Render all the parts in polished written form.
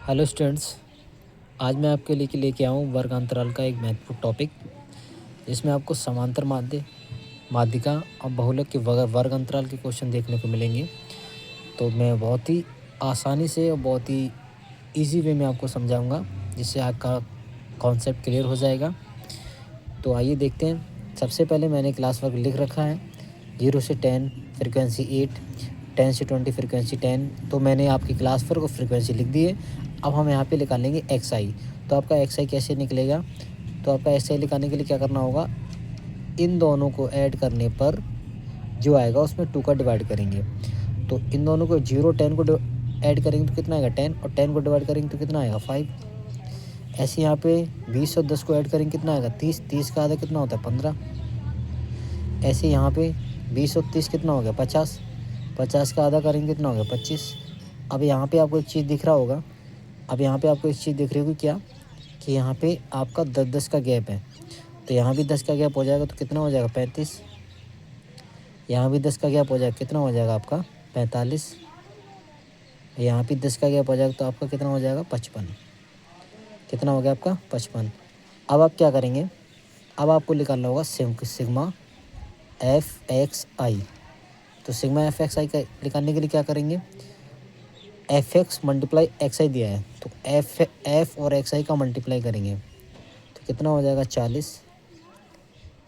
Hello students. आज मैं आपके लिए लेके आया हूँ वर्ग अंतराल का एक महत्वपूर्ण टॉपिक, जिसमें आपको समांतर माध्य, माध्यिका और बहुलक के वर्ग अंतराल के क्वेश्चन देखने को मिलेंगे। तो मैं बहुत ही आसानी से और बहुत ही इजी वे में आपको समझाऊंगा, जिससे आपका कॉन्सेप्ट क्लियर हो जाएगा। तो आइए देखते हैं। सबसे पहले मैंने क्लास वर्क लिख रखा है 0 से 10 फ्रिक्वेंसी 8, 10 से 20 फ्रिक्वेंसी 10। तो मैंने आपकी क्लास वर्क और फ्रिक्वेंसी लिख दी है। अब हम यहाँ पे निकालेंगे एक्स आई। तो आपका एक्स आई कैसे निकलेगा? तो आपका एक्स आई निकालने के लिए क्या करना होगा, इन दोनों को ऐड करने पर जो आएगा उसमें 2 का डिवाइड करेंगे। तो इन दोनों को 0 10 को ऐड करेंगे तो कितना आएगा 10, और 10 को डिवाइड करेंगे तो कितना आएगा 5। ऐसे यहाँ पे 20 और 10 को ऐड करेंगे कितना आएगा 30, 30 का आधा कितना होता है 15। ऐसे यहाँ पे 20 और 30 कितना हो गया 50, 50 का आधा करेंगे कितना हो गया 25। अब यहाँ पे आपको एक चीज़ दिख रहा होगा, अब यहाँ पे आपको एक चीज़ दिख रही होगी क्या, कि यहाँ पे आपका 10-10 का गैप है। तो यहाँ भी 10 का गैप हो जाएगा तो कितना हो जाएगा 35। यहाँ भी 10 का गैप हो जाएगा कितना हो जाएगा आपका 45। यहाँ भी 10 का गैप हो जाएगा तो आपका कितना हो जाएगा 55। कितना हो गया आपका 55। अब आप क्या करेंगे, अब आपको निकालना होगा सिग्मा एफ एक्स आई। तो सिग्मा एफ एक्स आई का निकालने के लिए क्या करेंगे, एफ एक्स मल्टीप्लाई एक्स आई दिया है तो एफ और एक्स आई का मल्टीप्लाई करेंगे तो कितना हो जाएगा 40।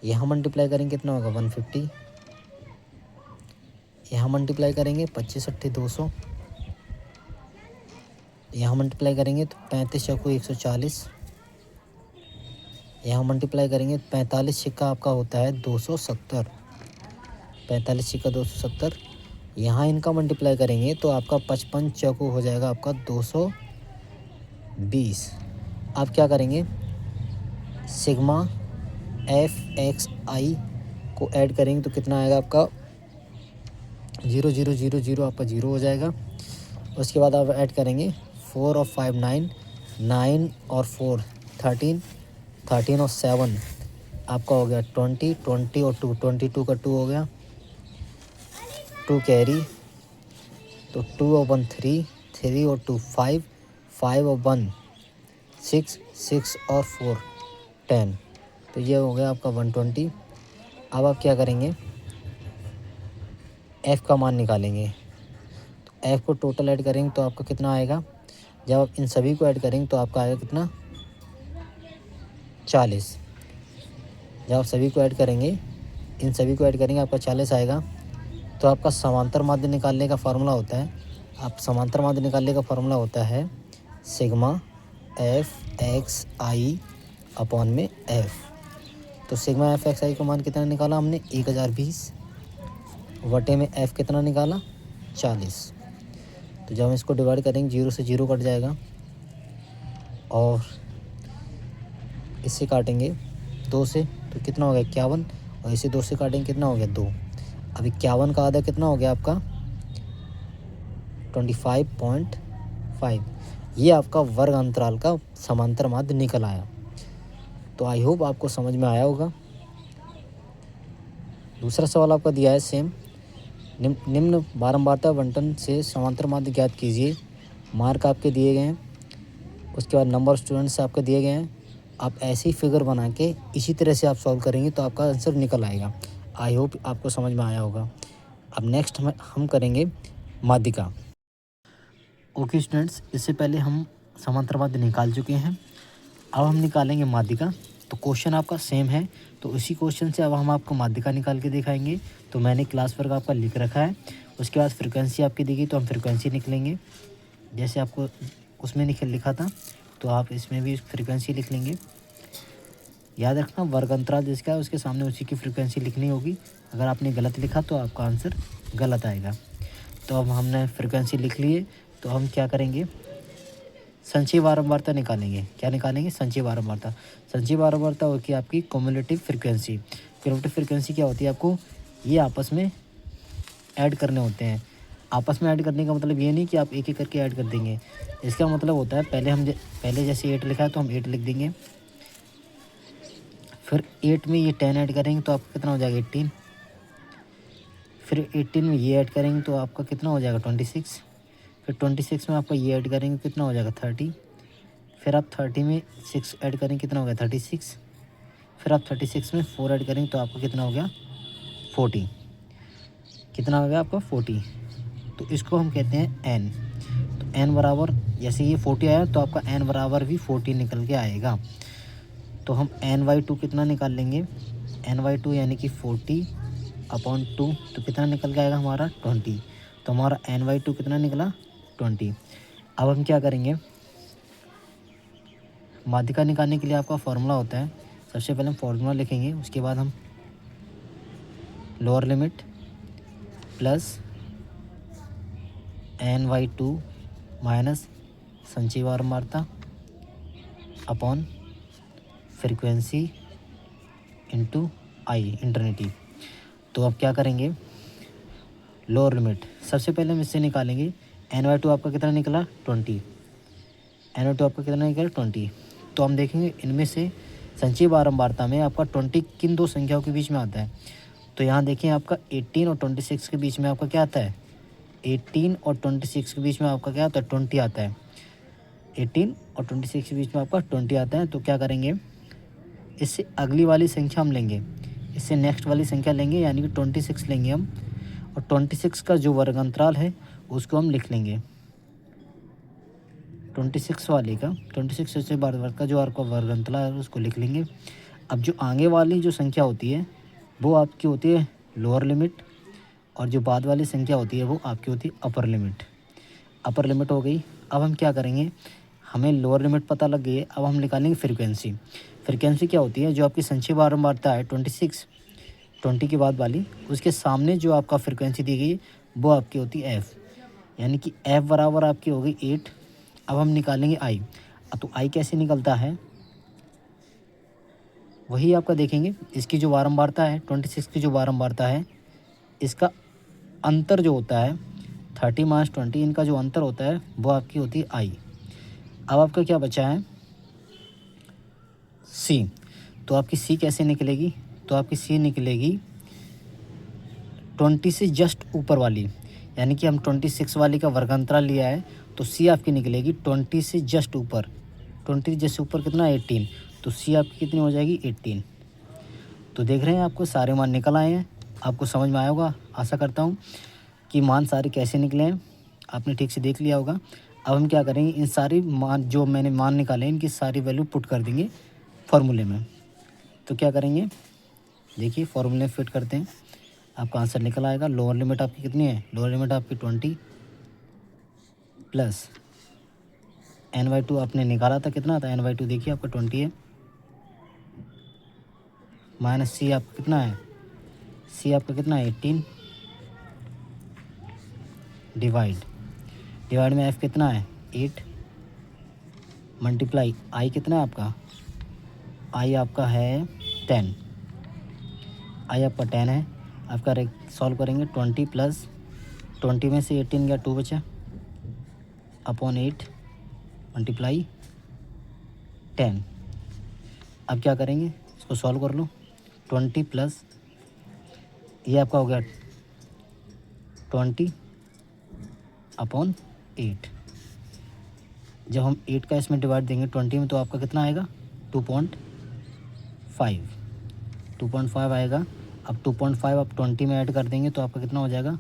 यहाँ मल्टीप्लाई करेंगे कितना होगा 150। यहाँ मल्टीप्लाई करेंगे 25 अट्ठे 200। यहाँ मल्टीप्लाई करेंगे तो 35 चौको 140। यहाँ मल्टीप्लाई करेंगे 45 सिक्का आपका होता है 270, 45 सिक्का 270। यहाँ इनका मल्टीप्लाई करेंगे तो आपका 55 चौको हो जाएगा आपका 220। अब क्या करेंगे, सिग्मा एफ एक्स आई को ऐड करेंगे तो कितना आएगा आपका 0 0 0 0 आपका 0 हो जाएगा। उसके बाद आप ऐड करेंगे 4 और 5 9, 9 और 4 13, 13 और 7 आपका हो गया 20, 20 और 2 22 का 2 हो गया 2 कैरी। तो 2 और 1 3, 3 और 2 5, 5 और 1 6, 6 और 4 10। तो ये हो गया आपका 120। अब आप क्या करेंगे, f का मान निकालेंगे। तो f को टोटल ऐड करेंगे तो आपका कितना आएगा, जब आप इन सभी को ऐड करेंगे तो आपका आएगा कितना 40। जब आप सभी को ऐड करेंगे, इन सभी को ऐड करेंगे आपका 40 आएगा। तो आपका समांतर माध्य निकालने का फार्मूला होता है, आप समांतर माध्य निकालने का फार्मूला होता है सिग्मा एफ एक्स आई अपॉन में एफ। तो सिग्मा एफ एक्स आई का मान कितना निकाला हमने 1020 वटे में एफ़ कितना निकाला 40। तो जब हम इसको डिवाइड करेंगे 0 से 0 कट जाएगा और इससे काटेंगे 2 से तो कितना हो गया 51, और इसे 2 से काटेंगे कितना हो गया 2। अब 51 का आधा कितना हो गया आपका 25.5। ये आपका वर्ग अंतराल का समांतर माध्य निकल आया। तो आई होप आपको समझ में आया होगा। दूसरा सवाल आपका दिया है सेम, निम्न बारंबारता बंटन से समांतर माध्य ज्ञात कीजिए। मार्क आपके दिए गए हैं, उसके बाद नंबर ऑफ स्टूडेंट्स आपके दिए गए हैं। आप ऐसे ही फिगर बना के इसी तरह से आप सॉल्व करेंगे तो आपका आंसर निकल आएगा। आई होप आपको समझ में आया होगा। अब नेक्स्ट हम करेंगे माध्यिका। ओके स्टूडेंट्स, इससे पहले हम समांतर माध्य निकाल चुके हैं, अब हम निकालेंगे माध्यिका। तो क्वेश्चन आपका सेम है, तो उसी क्वेश्चन से अब हम आपको माध्यिका निकाल के दिखाएंगे। तो मैंने क्लास वर्क आपका लिख रखा है। उसके बाद फ्रिक्वेंसी आपकी दी गई तो हम फ्रिक्वेंसी निकलेंगे, जैसे आपको उसमें लिखा था तो आप इसमें भी फ्रिक्वेंसी लिख लेंगे। याद रखना वर्ग अंतराल जिसका है उसके सामने उसी की फ्रिक्वेंसी लिखनी होगी। अगर आपने गलत लिखा तो आपका आंसर गलत आएगा। तो अब हमने फ्रिक्वेंसी लिख लिए, तो हम क्या करेंगे, संचयी बारंबारता निकालेंगे। क्या निकालेंगे, संचयी बारंबारता। संचयी बारंबारता होगी आपकी क्युमुलेटिव फ्रिक्वेंसी। क्युमुलेटिव फ्रिक्वेंसी क्या होती है, आपको ये आपस में ऐड करने होते हैं। आपस में ऐड करने का मतलब ये नहीं कि आप एक एक करके ऐड कर देंगे। इसका मतलब होता है पहले जैसे 8 लिखा है तो हम 8 लिख देंगे, फिर 8 में ये 10 ऐड करेंगे तो आपका कितना हो जाएगा 18, फिर 18 में ये ऐड करेंगे तो आपका कितना हो जाएगा 26, फिर 26 में आपका ये ऐड करेंगे कितना हो जाएगा 30। फिर आप 30 में 6 ऐड करेंगे कितना हो गया 36। फिर आप 36 में 4 ऐड करेंगे तो आपका कितना हो गया 40। कितना हो गया आपका 40। तो इसको हम कहते हैं एन। तो एन बराबर जैसे ये 40 आया तो आपका एन बराबर भी 40 निकल के आएगा। तो हम n/2 कितना निकाल लेंगे, n/2 यानी कि 40/2। तो कितना निकल के आएगा हमारा 20। तो हमारा n/2 कितना निकला 20। अब हम क्या करेंगे, माध्यिका निकालने के लिए आपका फॉर्मूला होता है। सबसे पहले हम फॉर्मूला लिखेंगे, उसके बाद हम lower limit plus n/2 minus संचयी वारंवारता अपॉन फ्रीक्वेंसी इंटू आई इंटरनिटी। तो अब क्या करेंगे, लोअर लिमिट सबसे पहले हम इससे निकालेंगे। n/2 आपका कितना निकला 20। n/2 आपका कितना निकला 20। तो हम देखेंगे इनमें से संचयी बारंबारता में आपका 20 किन दो संख्याओं के बीच में आता है। तो यहाँ देखिए आपका 18 और 26 के बीच में आपका क्या आता है, 18 और 26 के बीच में आपका क्या आता है 20 आता है। 18 और 26 के बीच में आपका 20 आता है। तो क्या करेंगे, इससे अगली वाली संख्या हम लेंगे, इससे नेक्स्ट वाली संख्या लेंगे यानी कि 26 लेंगे हम। और 26 का जो वर्ग अंतराल है उसको हम लिख लेंगे 26 वाले का, 26 से वर्ग का जो आपका वर्ग अंतराल है उसको लिख लेंगे। अब जो आगे वाली जो संख्या होती है वो आपकी होती है लोअर लिमिट, और जो बाद वाली संख्या होती है वो आपकी होती है अपर लिमिट। अपर लिमिट हो गई। अब हम क्या करेंगे, हमें लोअर लिमिट पता लग गई है, अब हम निकालेंगे फ्रीक्वेंसी। फ्रीक्वेंसी क्या होती है, जो आपकी संचयी बारंबारता है 26, 20 के बाद वाली, उसके सामने जो आपका फ्रीक्वेंसी दी गई है वो आपकी होती है एफ़, यानी कि एफ़ बराबर आपकी हो गई 8। अब हम निकालेंगे आई। तो आई कैसे निकलता है वही आपका देखेंगे, इसकी जो बारंबारता है 26 की जो बारंबारता है, इसका अंतर जो होता है 30 - 20, इनका जो अंतर होता है वो आपकी होती है आई। अब आपका क्या बचा है सी। तो आपकी सी कैसे निकलेगी, तो आपकी सी निकलेगी 20 से जस्ट ऊपर वाली, यानी कि हम 26 वाली का वर्गांतराल लिया है तो सी आपकी निकलेगी 20 से जस्ट ऊपर। 20 जस्ट ऊपर कितना 18, तो सी आपकी कितनी हो जाएगी 18। तो देख रहे हैं आपको सारे मान निकल आए हैं, आपको समझ में आया होगा। आशा करता हूँ कि मान सारे कैसे निकले हैं आपने ठीक से देख लिया होगा। अब हम क्या करेंगे, इन सारी मान जो मैंने मान निकाले इनकी सारी वैल्यू पुट कर देंगे फार्मूले में। तो क्या करेंगे, देखिए फार्मूले फिट करते हैं, आपका आंसर निकल आएगा। लोअर लिमिट आपकी कितनी है, लोअर लिमिट आपकी 20 प्लस n/2 आपने निकाला था कितना था, n/2 देखिए आपका 20 है, माइनस सी आपका कितना है, सी आपका कितना है 18, डिवाइड में एफ कितना है 8, मल्टीप्लाई आई कितना है आपका, आई आपका है 10, आई आपका 10 है। आपका सॉल्व करेंगे 20 प्लस 20 में से 18 गया 2 बचा अपॉन 8 मल्टीप्लाई 10। अब क्या करेंगे, इसको सॉल्व कर लो। 20 प्लस ये आपका हो गया 20 अपॉन 8। जब हम 8 का इसमें डिवाइड देंगे 20 में तो आपका कितना आएगा 2.5 आएगा। अब 2.5 आप 20 में ऐड कर देंगे तो आपका कितना हो जाएगा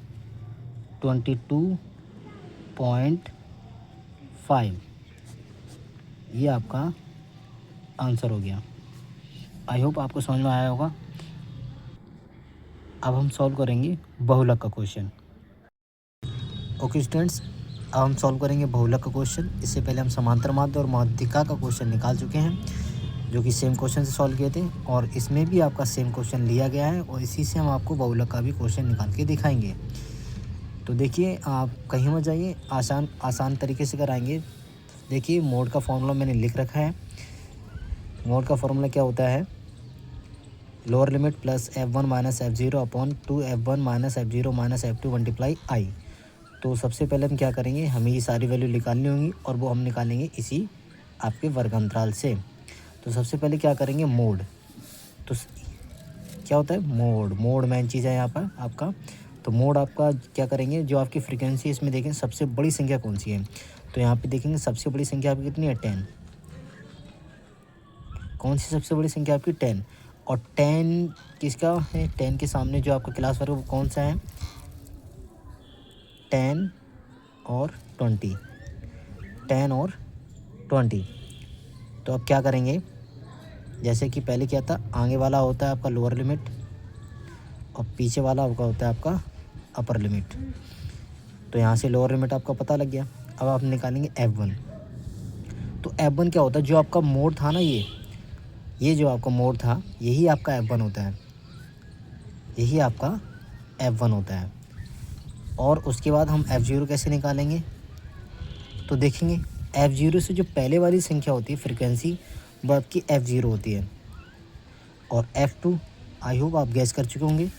22.5। ये आपका आंसर हो गया। आई होप आपको समझ में आया होगा। अब हम सॉल्व करेंगे बहुलक का क्वेश्चन। ओके स्टूडेंट्स, अब हम सॉल्व करेंगे बहुलक का क्वेश्चन। इससे पहले हम समांतर माध्य और माध्यिका का क्वेश्चन निकाल चुके हैं, जो कि सेम क्वेश्चन से सॉल्व किए थे, और इसमें भी आपका सेम क्वेश्चन लिया गया है और इसी से हम आपको बहुलक का भी क्वेश्चन निकाल के दिखाएंगे। तो देखिए, आप कहीं मत जाइए, आसान तरीके से कराएंगे। देखिए, मोड का फॉर्मूला मैंने लिख रखा है। मोड का फॉर्मूला क्या होता है, lower limit plus f1 minus f0 upon 2f1 minus f0 minus f2 multiply I. तो सबसे पहले हम क्या करेंगे, हमें ये सारी वैल्यू निकालनी होंगी और वो हम निकालेंगे इसी आपके वर्ग अंतराल से। तो सबसे पहले क्या करेंगे, मोड। तो क्या होता है मोड, मेन चीज़ है यहाँ पर आपका। तो मोड आपका क्या करेंगे, जो आपकी फ्रीक्वेंसी है इसमें देखें सबसे बड़ी संख्या कौन सी है। तो यहाँ पे देखेंगे सबसे बड़ी संख्या आपकी कितनी है, 10। कौन सी सबसे बड़ी संख्या आपकी, 10। और 10 किसका है, 10 के सामने जो आपका क्लास वर्ग है वो कौन सा है, 10 और 20, 10 और 20। तो अब क्या करेंगे, जैसे कि पहले क्या था, आगे वाला होता है आपका लोअर लिमिट और पीछे वाला आपका होता है आपका अपर लिमिट। तो यहाँ से लोअर लिमिट आपका पता लग गया। अब आप निकालेंगे F1। तो F1 क्या होता है, जो आपका मोड था ना, ये जो आपका मोड था यही आपका F1 होता है, यही आपका F1 होता है। और उसके बाद हम F0 कैसे निकालेंगे, तो देखेंगे F0 से जो पहले वाली संख्या होती है फ्रिक्वेंसी, वो आपकी F0 होती है। और F2 आई होप आप गैस कर चुके होंगे।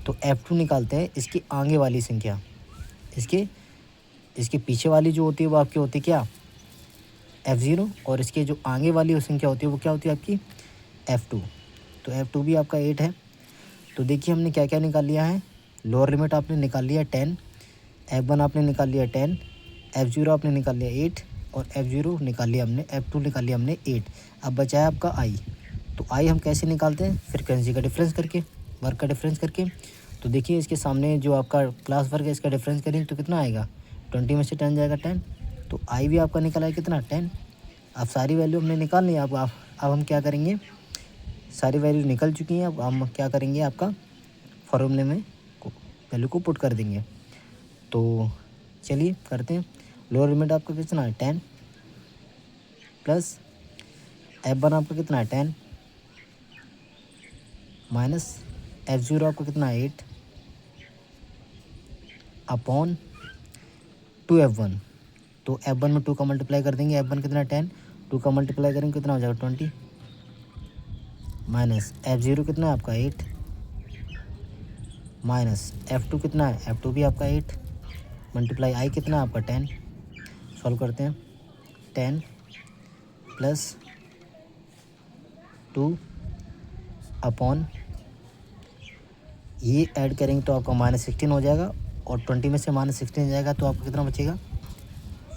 तो F2 निकालते हैं इसकी आगे वाली संख्या, इसके पीछे वाली जो होती है वो आपकी होती है क्या, F0। और इसके जो आगे वाली संख्या होती है वो क्या होती है आपकी, F2। तो F2 भी आपका 8 है। तो देखिए हमने क्या क्या निकाल लिया है, लोअर लिमिट आपने निकाल लिया 10, F1 आपने निकाल लिया 10, F0 आपने निकाल लिया 8 और F0 निकाल लिया हमने, F2 निकाल लिया हमने 8। अब बचा है आपका I। तो I हम कैसे निकालते हैं, फ्रिक्वेंसी का डिफरेंस करके, वर्क का डिफरेंस करके। तो देखिए इसके सामने जो आपका क्लास वर्क है इसका डिफरेंस करेंगे तो कितना आएगा, 20 में से 10 जाएगा 10। तो I भी आपका निकला है कितना, 10। अब सारी वैल्यू हमने निकाल ली। अब हम क्या करेंगे, सारी वैल्यू निकल चुकी हैं। अब हम क्या करेंगे, आपका फॉर्मूले में वैल्यू को पुट कर देंगे। तो चलिए करते हैं। लोअर लिमिट आपका कितना है, 10 प्लस F1 आपका कितना है 10 माइनस F0 आपका कितना है 8 अपॉन 2F1। तो F1 में 2 का मल्टीप्लाई कर देंगे, F1 कितना है 10, 2 का मल्टीप्लाई करेंगे कितना हो जाएगा 20 माइनस F0 कितना है आपका 8 माइनस F2 कितना है, F2 भी आपका 8 मल्टीप्लाई I कितना है आपका 10। सॉल्व करते हैं, 10 प्लस 2 अपॉन ये ऐड करेंगे तो आपका -16 हो जाएगा और 20 में से -16 जाएगा तो आपको कितना बचेगा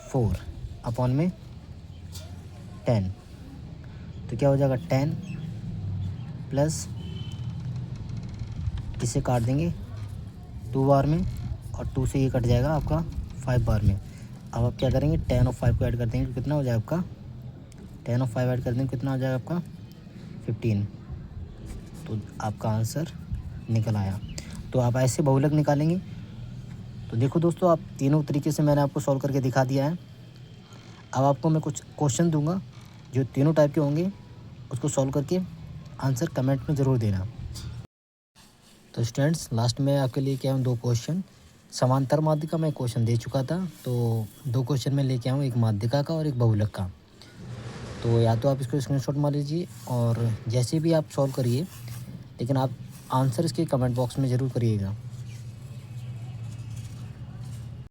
4 अपॉन में 10। तो क्या हो जाएगा 10 प्लस इसे काट देंगे 2 बार में और 2 से ये कट जाएगा आपका 5 बार में। अब आप क्या करेंगे 10 और 5 को ऐड कर देंगे तो कितना हो जाएगा आपका 10 और 5 ऐड कर देंगे कितना हो जाएगा आपका 15। तो आपका आंसर निकल आया। तो आप ऐसे बहुलक निकालेंगे। तो देखो दोस्तों, आप तीनों तरीके से मैंने आपको सॉल्व करके दिखा दिया है। अब आपको मैं कुछ क्वेश्चन दूंगा जो तीनों टाइप के होंगे, उसको सॉल्व करके आंसर कमेंट में ज़रूर देना। तो स्टूडेंट्स, लास्ट में आपके लिए क्या हूँ 2 क्वेश्चन। समांतर माध्यिका मैं क्वेश्चन दे चुका था, तो 2 क्वेश्चन मैं लेके आऊँ, एक माध्यिका का और एक बहुलक का। तो या तो आप इसको स्क्रीनशॉट मार लीजिए और जैसे भी आप सॉल्व करिए, लेकिन आप आंसर इसके कमेंट बॉक्स में ज़रूर करिएगा।